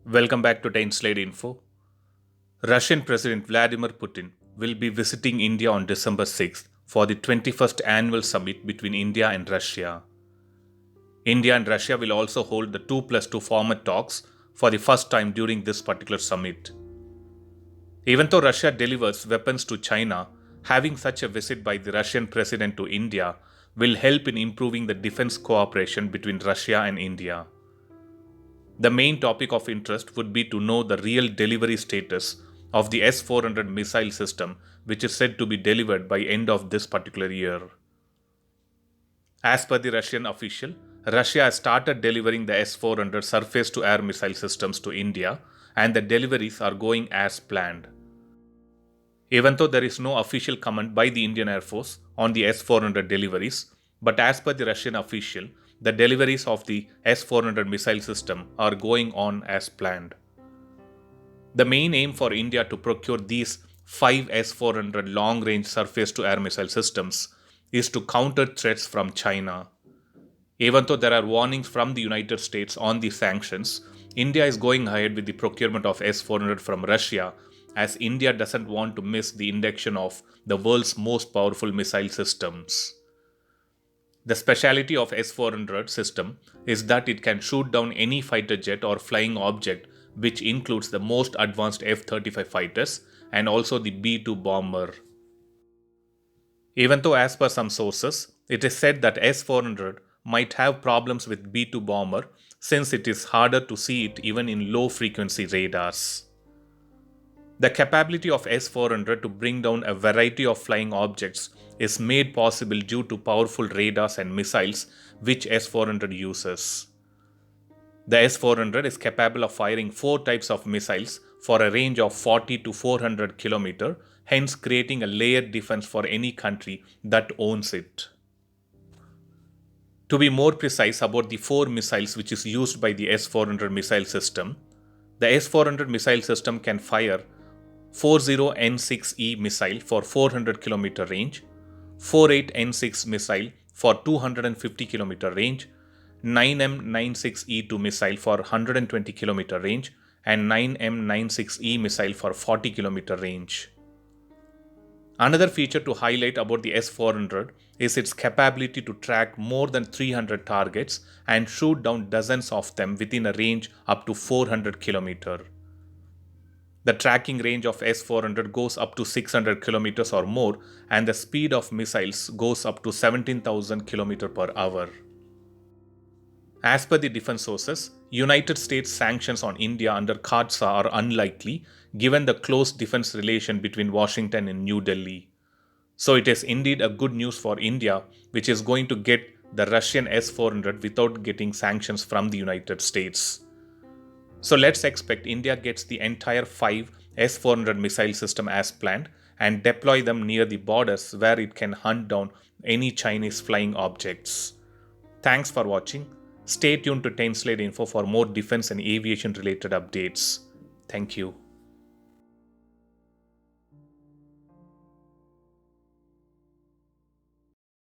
Welcome back to 10 Slide Info. Russian President Vladimir Putin will be visiting India on December 6th for the 21st annual summit between India and Russia. India and Russia will also hold the 2+2 format talks for the first time during this particular summit. Even though Russia delivers weapons to China, having such a visit by the Russian president to India will help in improving the defense cooperation between Russia and India. The main topic of interest would be to know the real delivery status of the S-400 missile system, which is said to be delivered by end of this particular year. As per the Russian official, Russia has started delivering the S-400 surface-to-air missile systems to India, and the deliveries are going as planned. Even though there is no official comment by the Indian Air Force on the S-400 deliveries, but as per the Russian official, the deliveries of the S-400 missile system are going on as planned. The main aim for India to procure these 5 S-400 long-range surface-to-air missile systems is to counter threats from China. Even though there are warnings from the United States on the sanctions, India is going ahead with the procurement of S-400 from Russia, as India doesn't want to miss the induction of the world's most powerful missile systems. The speciality of S-400 system is that it can shoot down any fighter jet or flying object, which includes the most advanced F-35 fighters and also the B-2 bomber. Even though as per some sources, it is said that S-400 might have problems with B-2 bomber since it is harder to see it even in low frequency radars. The capability of S-400 to bring down a variety of flying objects is made possible due to powerful radars and missiles which S-400 uses. The S-400 is capable of firing 4 types of missiles for a range of 40 to 400 km, hence creating a layered defense for any country that owns it. To be more precise about the 4 missiles which is used by the S-400 missile system, the S-400 missile system can fire 40N6E missile for 400 km range, 48N6 missile for 250 km range, 9M96E2 missile for 120 km range, and 9M96E missile for 40 km range. Another feature to highlight about the S-400 is its capability to track more than 300 targets and shoot down dozens of them within a range up to 400 km. The tracking range of S-400 goes up to 600 km or more, and the speed of missiles goes up to 17,000 km per hour. As per the defense sources, United States sanctions on India under CAATSA are unlikely given the close defense relation between Washington and New Delhi. So it is indeed a good news for India, which is going to get the Russian S-400 without getting sanctions from the United States. So let's expect India gets the entire 5 S-400 missile system as planned and deploy them near the borders where it can hunt down any Chinese flying objects. Thanks for watching. Stay tuned to 10 Slide Info for more defense and aviation related updates. Thank you.